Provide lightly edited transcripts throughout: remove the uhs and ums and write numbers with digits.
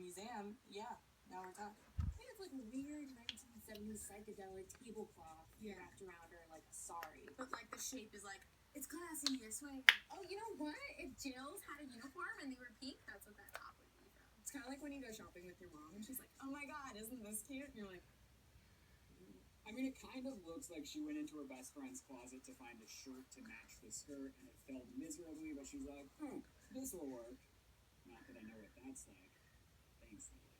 museum, yeah, now we're talking. She has like a weird 1970s psychedelic tablecloth wrapped around her like a sari. But like the shape is like, it's classy, I swear. Oh, you know what? If Jill's had a uniform and they were pink, that's what that top would be from. It's kind of like when you go shopping with your mom and she's like, oh my god, isn't this cute? And you're like, I mean, it kind of looks like she went into her best friend's closet to find a shirt to match the skirt, and it failed miserably, but she's like, this will work. Not that I know what that's like. Thanks, Lily.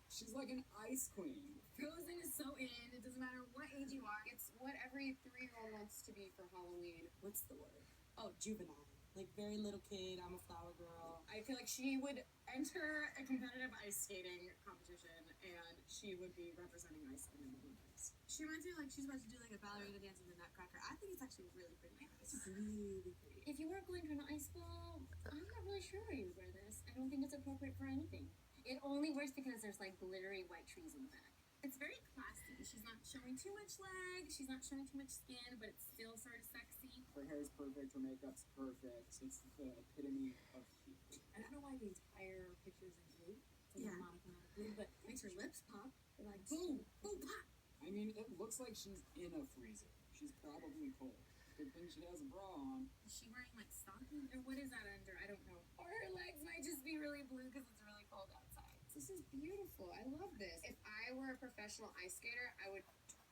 She's like an ice queen. Frozen is so in. It doesn't matter what age you are. It's what every 3-year-old wants to be for Halloween. What's the word? Oh, juvenile. Like, very little kid, I'm a flower girl. I feel like she would enter a competitive ice skating competition and she would be representing Iceland in the Olympics. She reminds me like she's about to do like a ballerina dance in the Nutcracker. I think it's actually really pretty. It's really pretty. If you were going to an ice ball, I'm not really sure where you would wear this. I don't think it's appropriate for anything. It only works because there's like glittery white trees in the back. It's very classy. She's not showing too much leg. She's not showing too much skin, but it's still sort of sexy. Her hair's perfect. Her makeup's perfect. It's the epitome of cute. I don't know why the entire picture is in blue. It's Yeah. monochrome blue, but it makes her lips pop. They're like, Boom, boom, pop. I mean, it looks like she's in a freezer. She's probably cold. Good thing she has a bra on. Is she wearing like stockings? Or what is that under? I don't know. Or her legs might just be really blue because it's really cold outside. This is beautiful. I love this. If I were a professional ice skater, I would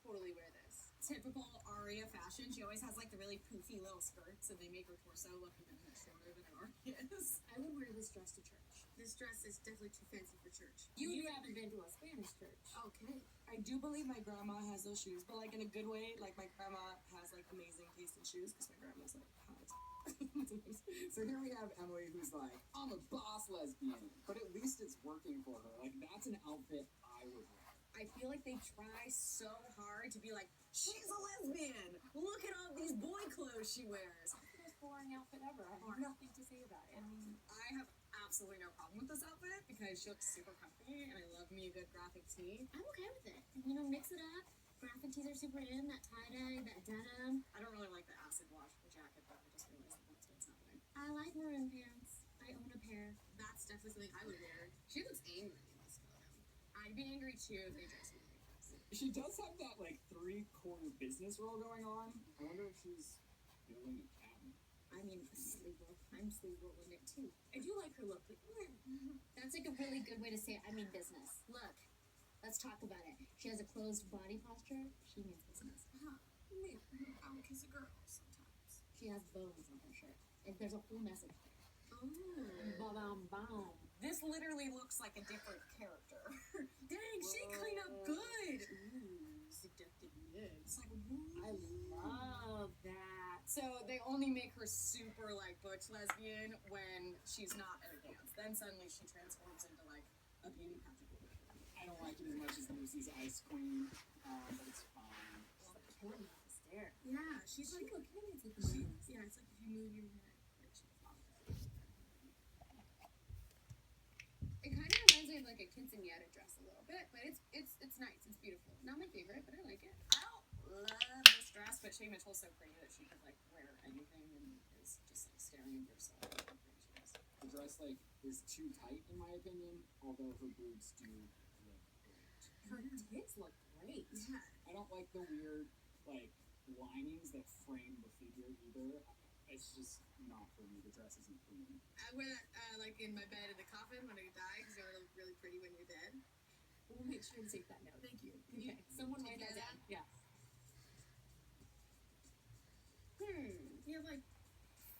totally wear this. typical Aria fashion. She always has like the really poofy little skirts and they make her torso look even shorter than Aria is. I would wear this dress to church. This dress is definitely too fancy for church. You haven't been to a Spanish church. Okay. I do believe my grandma has those shoes, but like in a good way. Like my grandma has like amazing taste in shoes because my grandma's like hot. So here we have Emily who's like, I'm a boss lesbian, but at least it's working for her. Like, that's an outfit I would wear. I feel like they try so hard to be like, she's a lesbian! Look at all these boy clothes she wears. It's the most boring outfit ever. I have nothing to say about it. I mean, I have absolutely no problem with this outfit because she looks super comfy and I love me a good graphic tee. I'm okay with it. You know, mix it up. Graphic tees are super in. That tie-dye, that denim. I don't really like the acid wash jacket, but I just realized that that's what's happening. I like maroon pants. I own a pair. That's definitely something I would wear. She looks angry in this photo. I'd be angry too if they dressed me like this. She does have that, like, three-quarter business role going on. I wonder if she's building a cabinet. I mean, sleeve roll. I'm sleeve rolling it too. I do like her look. That's like a really good way to say it. I mean business. Look, let's talk about it. She has a closed body posture. She means business. I would kiss a girl sometimes. She has bones on her shirt. And there's a whole message there. Oh. Ba-bam-bam. This literally looks like a different character. Dang, she cleaned up good. Ooh, seductive It's lips. like, ooh. I love that. So they only make her super like butch lesbian when she's not at a dance. Then suddenly she transforms into like a beauty pageant. I don't like it as much as Lucy's Ice Queen, but it's fine. She's like killing off the stair. Yeah, she's like, Look, it's like yeah, it's like if you move your head. It kind of reminds me of like a quinceañera dress a little bit, but it's nice. It's beautiful. Not my favorite, but I like it. I don't love this dress, but Shay Mitchell's so pretty that she could like wear anything and is just like staring into herself. How pretty she is. The dress, like, is too tight, in my opinion, although her boobs do look great. Her tits look great. Yeah. I don't like the weird, like, linings that frame the figure either. It's just not for me. The dress isn't clean. I wear that like in my bed in the coffin when I die because you're really pretty when you're dead. We'll make sure to take that note. Thank you. Okay, someone Take write that that down. Yeah. You have like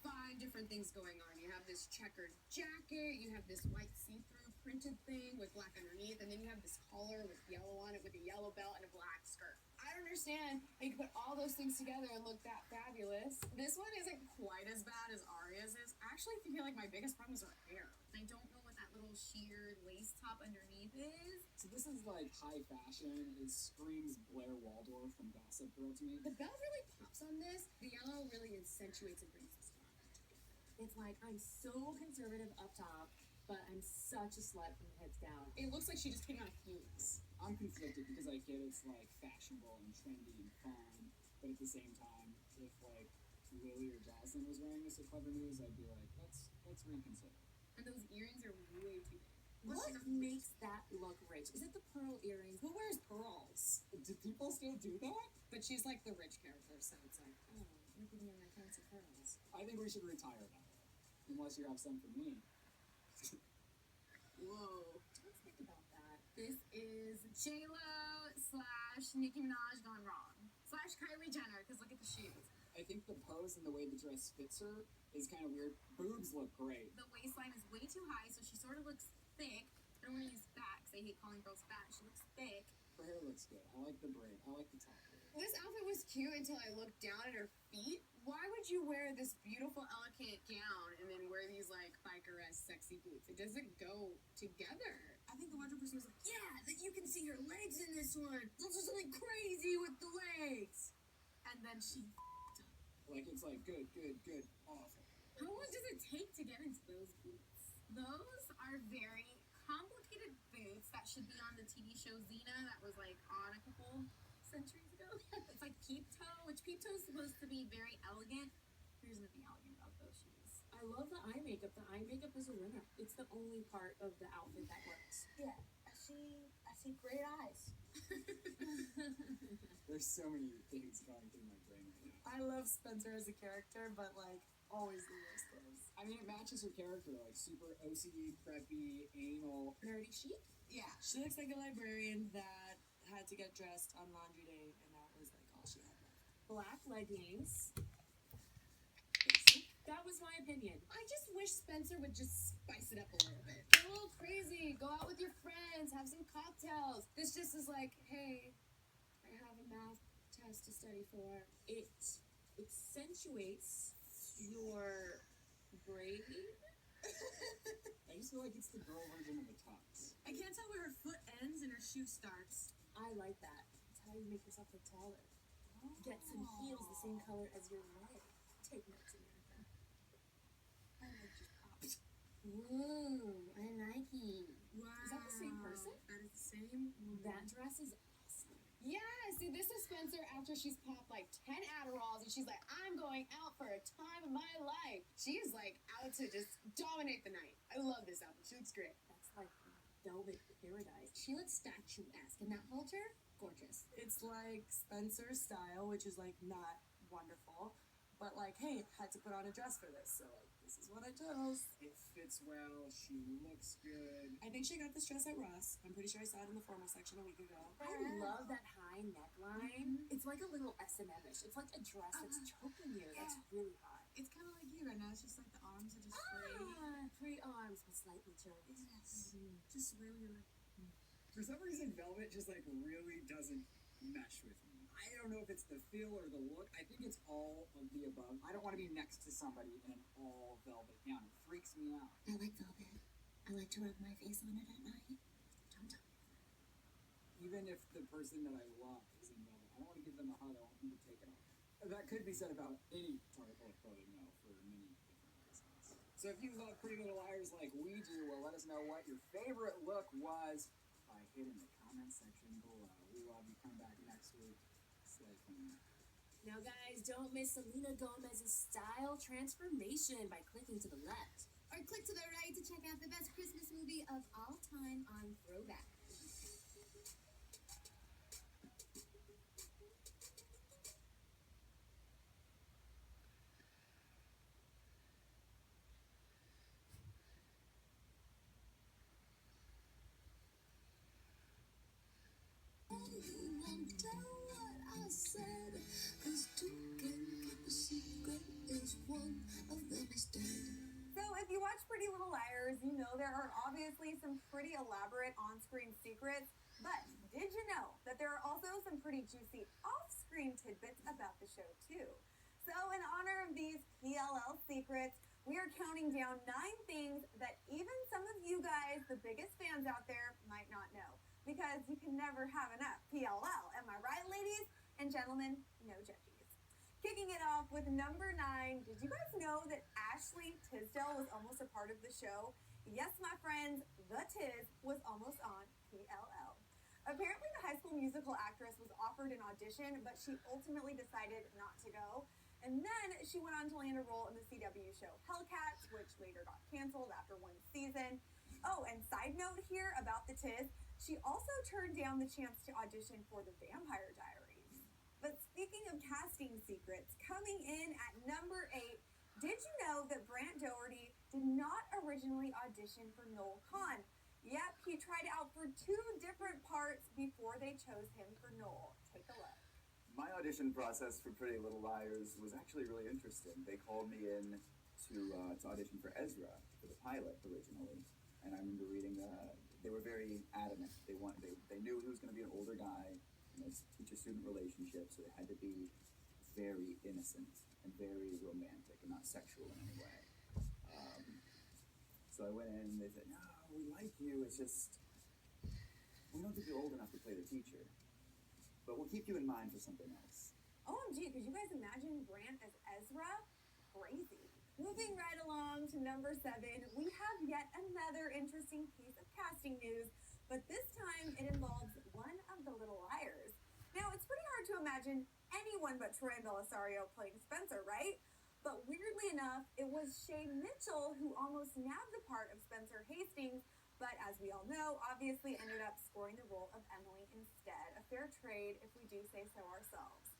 5 different things going on. You have this checkered jacket, you have this white see-through printed thing with black underneath, and then you have this collar with yellow on it with a yellow belt and a black skirt. I don't understand how you can put all those things together and look that fabulous. This one isn't quite as bad as Aria's is. I actually feel like my biggest problem is her hair. I don't know what that little sheer lace top underneath is. So this is, like, high fashion. It screams Blair Waldorf from Gossip Girl to me. The belt really pops on this. The yellow really accentuates and brings this contrast together. It's like I'm so conservative up top, but I'm such a slut from the heads down. It looks like she just came out of Fumes. I'm conflicted because I get it's, like, fashionable and trendy and fun, but at the same time, if, like, Lily or Jocelyn was wearing this at Clever News, I'd be like, let's reconsider. And those earrings are way too big. What makes look rich. Is it the pearl earrings? Who wears pearls? Do people still do that? But she's like the rich character, so it's like, oh, look at me and my fancy pearls. I think we should retire that way. Unless you have some for me. Whoa. Let's think about that. This is J-Lo / Nicki Minaj gone wrong. / Kylie Jenner, because look at the shoes. I think the pose and the way the dress fits her is kind of weird. Boobs look great. The waistline is way too high, so she sort of looks thick. I don't want to use fat, because I hate calling girls fat. She looks thick. Her hair looks good. I like the braid. I like the top braid. This outfit was cute until I looked down at her feet. Why would you wear this beautiful, elegant gown and then wear these, like, biker-esque sexy boots? It doesn't go together. I think the wardrobe person was like, yeah, that you can see her legs in this one. Let's do something crazy with the legs. And then she Like, it's like, good, awful. How long does it take to get into those boots? Those are very complicated boots that should be on the TV show Xena that was, like, on a couple centuries ago. It's like peep toe, which peep toe is supposed to be very elegant. There's nothing elegant about those shoes. I love the eye makeup. The eye makeup is a winner. It's the only part of the outfit that works. Yeah, I see great eyes. There's so many things going through my brain right now. I love Spencer as a character, but like always the worst clothes. I mean, it matches her character, like super OCD, preppy, anal. Nerdy chic. Yeah, she looks like a librarian that had to get dressed on laundry day, and that was like all she had left. Black leggings. That was my opinion. I just wish Spencer would just spice it up a little bit. Go a little crazy. Go out with your friends. Have some cocktails. This just is like, hey, I have a math test to study for. It accentuates your braiding. I just feel like it's the girl version of a tux. I can't tell where her foot ends and her shoe starts. I like that. It's how you make yourself look taller. Get some heels the same color as your leg. Take notes, America. My leg just popped. Ooh, I like it. Wow. Is that the same person? That is the same. That dress is awesome. Yeah, see, this is Spencer after she's popped like 10 Adderalls and she's like, I'm going out for a time of my life. She is like out to just dominate the night. I love this outfit. She looks great. That's like velvet paradise. She looks statuesque. And that halter, gorgeous. It's like Spencer's style, which is like not wonderful, but like, hey, had to put on a dress for this, so like, this is what I chose. It fits well. She looks good. I think she got this dress at Ross. I'm pretty sure I saw it in the formal section a week ago. I love that high neckline. It's like a little S&M-ish. It's like a dress that's choking you. That's really hot. It's kind of like you right now. It's just like the arms are just free. Free arms, but slightly choked. Yes. Just really like. For some reason, velvet just like really doesn't mesh with me. I don't know if it's the feel or the look. I think it's all of the above. I don't want to be next to somebody in an all velvet gown. It freaks me out. I like velvet. I like to rub my face on it at night. Don't tell me. Even if the person that I love is in velvet, I don't want to give them a hug. I want them to take it off. That could be said about any article of clothing, though, for many different reasons. So if you love Pretty Little Liars like we do, well, let us know what your favorite look was by hitting the comment section below. We love you. Come back next week. Slay Queen. Now, guys, don't miss Selena Gomez's style transformation by clicking to the left. Or click to the right to check out the best Christmas movie of all time on Throwback. So if you watch Pretty Little Liars, you know there are obviously some pretty elaborate on-screen secrets, but did you know that there are also some pretty juicy off-screen tidbits about the show too? So in honor of these PLL secrets, we are counting down 9 things that even some of you guys, the biggest fans out there, might not know. Because you can never have enough PLL. Am I right, ladies and gentlemen? No judges. Kicking it off with number 9, did you guys know that Ashley Tisdale was almost a part of the show? Yes, my friends, the Tiz was almost on PLL. Apparently, the High School Musical actress was offered an audition, but she ultimately decided not to go. And then she went on to land a role in the CW show Hellcats, which later got canceled after 1 season. Oh, and side note here about the Tiz, she turned down the chance to audition for The Vampire Diaries. But speaking of casting secrets, coming in at number 8, did you know that Brant Doherty did not originally audition for Noel Kahn? Yep, he tried out for 2 different parts before they chose him for Noel. Take a look. My audition process for Pretty Little Liars was actually really interesting. They called me in to audition for Ezra for the pilot originally, and I remember reading they were very adamant. They knew he was going to be an older guy, teacher-student relationship, so they had to be very innocent and very romantic and not sexual in any way. So I went in and they said, "No, we like you. It's just we don't think you're old enough to play the teacher, but we'll keep you in mind for something else." OMG, could you guys imagine Brant as Ezra? Crazy. Moving right along to number 7, we have yet another interesting piece of casting news, but this time it involves one of the Little Liars. Now, it's pretty hard to imagine anyone but Troy Belisario playing Spencer, right? But weirdly enough, it was Shay Mitchell who almost nabbed the part of Spencer Hastings, but as we all know, obviously ended up scoring the role of Emily instead. A fair trade, if we do say so ourselves.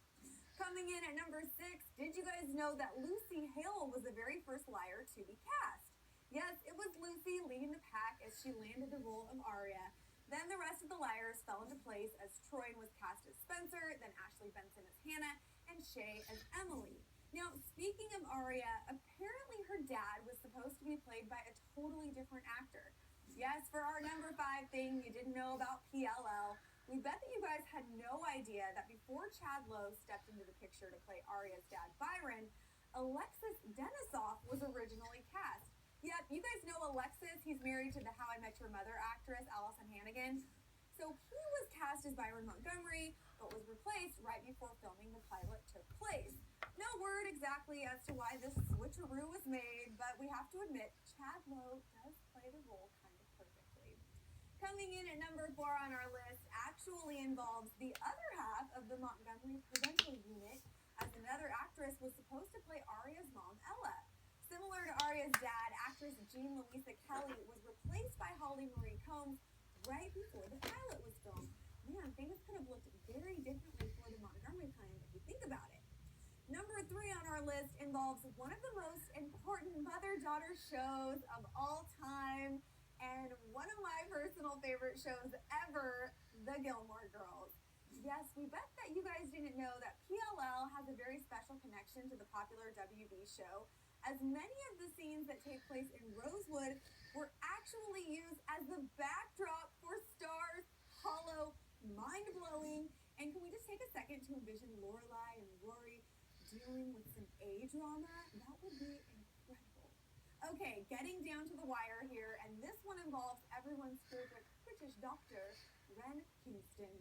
Coming in at number 6, did you guys know that Lucy Hale was the very first liar to be cast? Yes, it was Lucy leading the pack as she landed the role of Arya. Then the rest of the liars fell into place as Troy was cast as Spencer, then Ashley Benson as Hannah, and Shay as Emily. Now, speaking of Arya, apparently her dad was supposed to be played by a totally different actor. Yes, for our number 5 thing you didn't know about PLL, we bet that you guys had no idea that before Chad Lowe stepped into the picture to play Arya's dad, Byron, Alexis Denisof was originally cast. Yep, you guys know Alexis. He's married to the How I Met Your Mother actress, Allison Hannigan. So he was cast as Byron Montgomery, but was replaced right before filming the pilot took place. No word exactly as to why this switcheroo was made, but we have to admit, Chad Lowe does play the role kind of perfectly. Coming in at number 4 on our list actually involves the other half of the Montgomery parental unit, as another actress was supposed to play Arya's mom, Ella. Similar to Arya's dad, actress Jean Louisa Kelly was replaced by Holly Marie Combs right before the pilot was filmed. Man, things could have looked very differently for the Montgomery clan if you think about it. Number 3 on our list involves one of the most important mother-daughter shows of all time, and one of my personal favorite shows ever, The Gilmore Girls. Yes, we bet that you guys didn't know that PLL has a very special connection to the popular WB show, as many of the scenes that take place in Rosewood were actually used as the backdrop for Star's Hollow, mind-blowing. And can we just take a second to envision Lorelai and Rory dealing with some A-drama? That would be incredible. Okay, getting down to the wire here, and this one involves everyone's favorite British doctor, Ren Kingston.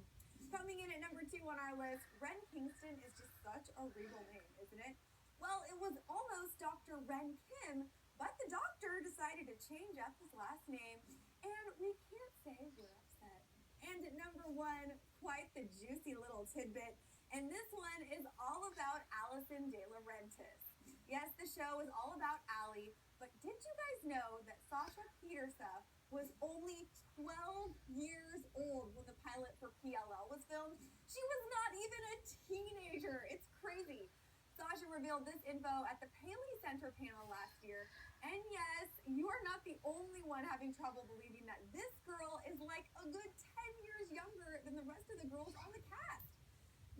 Coming in at number 2 on our list, Ren Kingston is just such a regal name, isn't it? Well, it was almost Dr. Ren Kim, but the doctor decided to change up his last name, and we can't say we're upset. And at number 1, quite the juicy little tidbit, and this one is all about Allison De Laurentiis. Yes, the show is all about Allie, but did you guys know that Sasha Petersa was only 12 years old when the pilot for PLL was filmed? She was not even a teenager. It's crazy. Sasha revealed this info at the Paley Center panel last year. And yes, you are not the only one having trouble believing that this girl is like a good 10 years younger than the rest of the girls on the cast.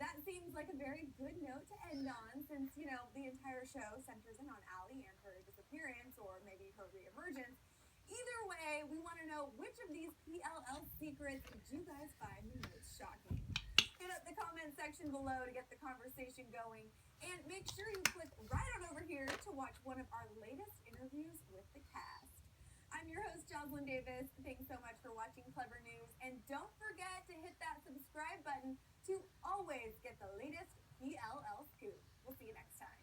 That seems like a very good note to end on, since, the entire show centers in on Allie and her disappearance, or maybe her reemergence. Either way, we want to know which of these PLL secrets did you guys find the most shocking. Hit up the comment section below to get the conversation going, and make sure you click right on over here to watch one of our latest interviews with the cast. I'm your host, Jocelyn Davis. Thanks so much for watching Clever News, and don't forget to hit that subscribe button to always get the latest PLL scoop. We'll see you next time.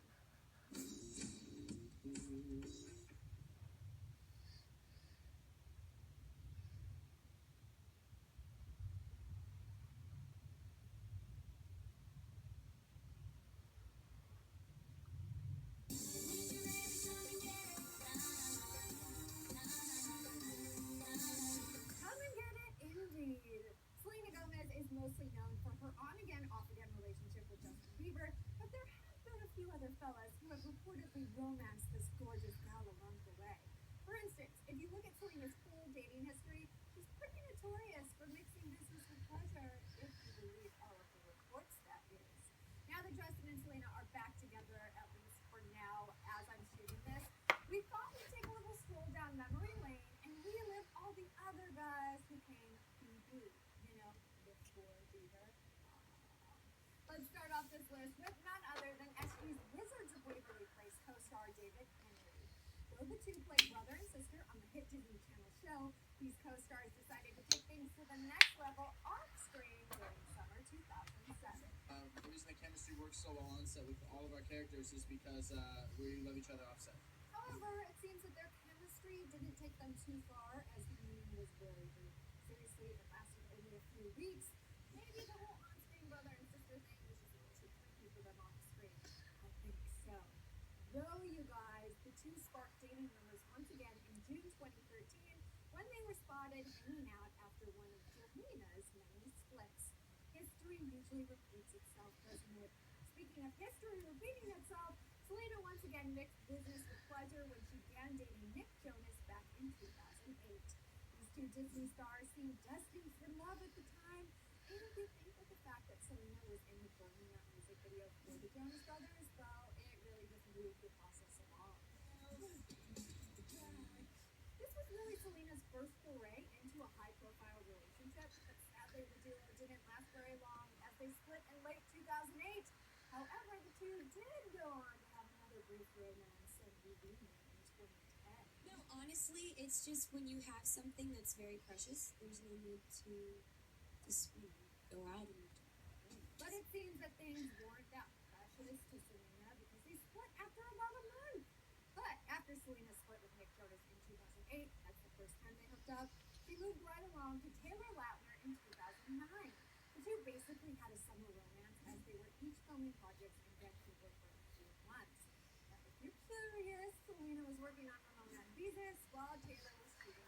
mostly known for her on-again, off-again relationship with Justin Bieber, but there have been a few other fellas who have reportedly romanced this gorgeous gal along the way. For instance, if you look at Selena's whole dating history, she's pretty notorious for mixing business with pleasure, if you believe all of the reports, that is. Now that Justin and Selena are back together, at least for now, as I'm shooting this, we thought we'd take a little stroll down memory lane and relive all the other guys who came BB, you know, before Bieber. Let's start off this list with none other than SG's Wizards of Waverly Place co-star David Henry. Though the two played brother and sister on the hit Disney Channel show, these co-stars decided to take things to the next level off-screen during summer 2007. The reason the chemistry works so well on set with all of our characters is because we love each other off set. However, it seems that their chemistry didn't take them too far, as the union was very brief. Seriously, it lasted only a few weeks. Maybe the whole on-screen brother and sister thing was just a little too creepy for them off-screen. I think so. Though, you guys, the two sparked dating rumors once again in June 2013 when they were spotted hanging out after one of Jolena's many splits. History usually repeats itself, doesn't it? Speaking of history repeating itself, Selena once again mixed business with pleasure when she began dating Nick Jonas back in 2008. These two Disney stars seemed destined for love at the time, and if you think of the fact that Selena was in the Burning Up music video for the Jonas Brothers, well, it really just moved the process along. This was really Selena's first foray into a high-profile relationship, but sadly the duo didn't last very long as they split in late 2008. However, the two did go on to have another brief romance and reunion in 2010. No, honestly, it's just when you have something that's very precious, there's no need to just go out and But it seems that things weren't that precious to Selena because they split after about a month. But after Selena split with Nick Jonas in 2008, that's the first time they hooked up, she moved right along to Taylor Lautner in 2009. The two basically had a summer romance as they were each filming projects in Vancouver for a few months. Now, if you're curious, Selena was working on Ramona and Beezus while Taylor was shooting.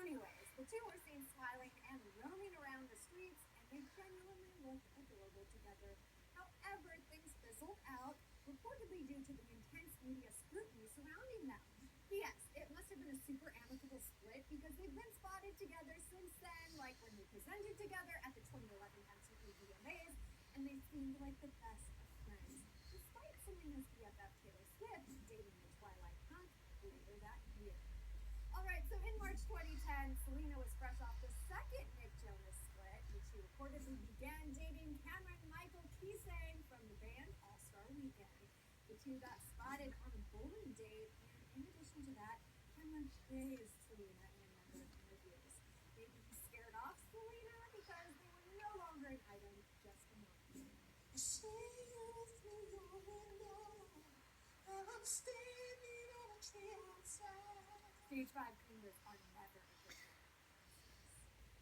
Anyways, the two were seen smiling and roaming around the streets, and they genuinely looked adorable together. However, things fizzled out, reportedly due to the intense media scrutiny surrounding them. Yes, it must have been a super amicable split because they've been spotted together since then, like when they presented together at the 2011 MTV VMAs, and they seemed like the best of friends, despite Selena's BFF Taylor Swift dating the Twilight punk later that year. Alright, so in March 2010, Selena was fresh off the second Nick Jonas split, when she reportedly began dating Cameron Michael Keesang from the band All-Star Weekend. The two got spotted on a bowling date, and in addition to that, Cameron praised Selena in a number of interviews. Maybe he scared off Selena because they were no longer an item, just a marketing. Stage 5 cleaners are never a good thing.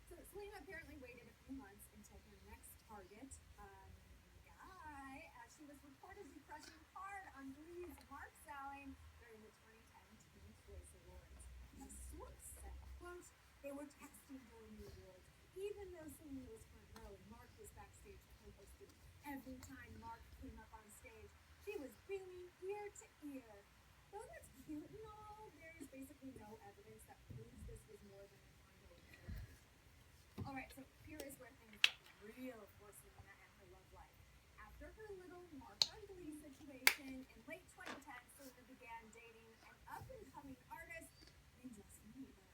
So Selena apparently waited a few months until her next target, guy, as she was reportedly crushing hard on Glee's Mark Salling during the 2010 Teen Choice Awards. A source said, quote, they were texting during the awards, even though Selena was front row and Mark was backstage co-hosting. Every time Mark came up on stage, she was beaming ear to ear. Though that's cute and all, there is basically no evidence that proves this was more than an ongoing flirtation. Alright, so here is where things get real for Selena and her love life. After her little Mark on Glee situation, in late 2010, Selena began dating an up-and-coming artist named Justin Bieber.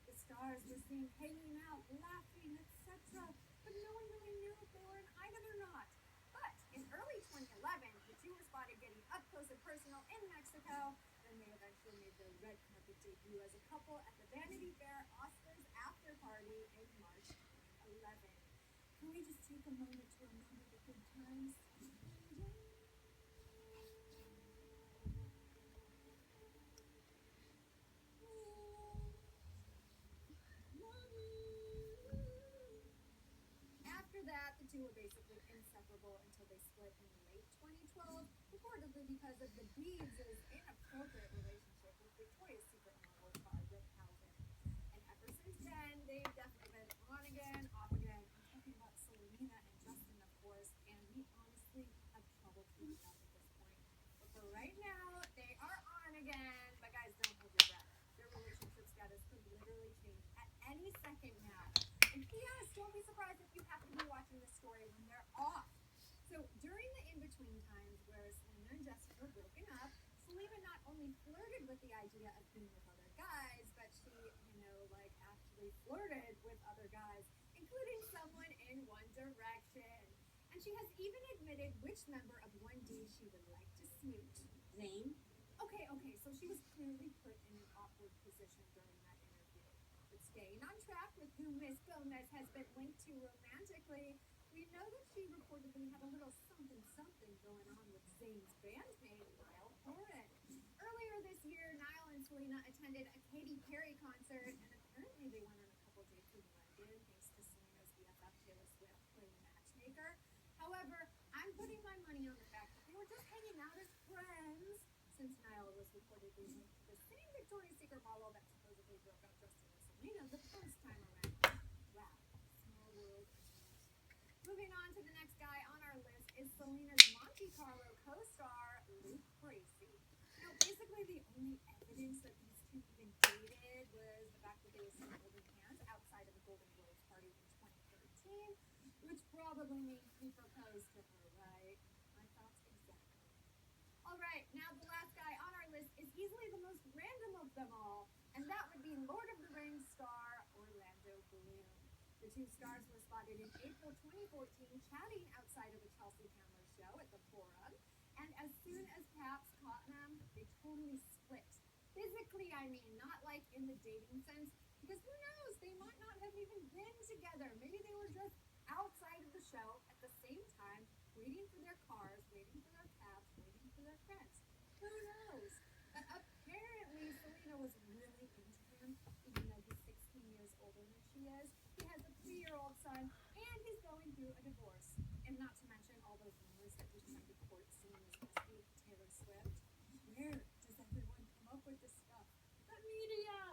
The stars were seen hanging out, laughing, etc., but no one really knew if they were an item or not. But in early 2011, the two were spotted getting up close and personal in Mexico. Then they eventually made their red carpet debut as a couple at the Vanity Fair Oscars after party in March 2011. Can we just take a moment to remember the good times? After that, the two were basically inseparable until they split in late 2012, reportedly because of the Biebs' inappropriate relationship with Victoria's Secret model Barbara Calvin. And ever since then, they've definitely been on again, off again, and right now, they are on again. But guys, don't hold your breath. Their relationship status could literally change at any second now. And P.S., don't be surprised if you happen to be watching this story when they're off. So during the in-between times where Selena and Justin were broken up, Selena not only flirted with the idea of being with other guys, but she, actually flirted with other guys, including someone in One Direction. And she has even admitted which member of 1D she would like to smooch. Zayn? Okay, so she was clearly put in an awkward position during that interview. But staying on track with who Miss Gomez has been linked to romantically, we know that she reportedly had a little something going on with Zayn's bandmate, Niall Horan. Earlier this year, Niall and Selena attended a Katy Perry concert, and apparently they went on a couple dates in London thanks to Selena's BFF Taylor Swift playing matchmaker. However, I'm putting my money on the fact that they were just hanging out as friends, since Niall was reportedly linked to the same Victoria's Secret model that supposedly broke up Justin and Selena the first time around. Wow, small world. Moving on to the next guy on our list is Selena's Monte Carlo co-star, Luke Bracey. Now, basically the only evidence that these two even dated was the fact that they were seen holding hands outside of a Golden Globes party in 2013, which probably means he proposed to her, right? My thoughts exactly. Alright, now the last guy on our list is easily the most random of them all, and that would be Lord of the Rings star Orlando Bloom. The two stars were spotted in April 2014 chatting outside of a Chelsea Handler show at the Forum, and as soon as paps caught them, they totally split. Physically, I mean, not like in the dating sense, because who knows, they might not have even been together. Maybe they were just outside of the show at the same time, waiting for their cars, waiting for their cabs, waiting for their friends. Who knows? But apparently, Selena was really into him, even though he's 16 years older than she is. He has a 3-year-old son, and he's going through a divorce.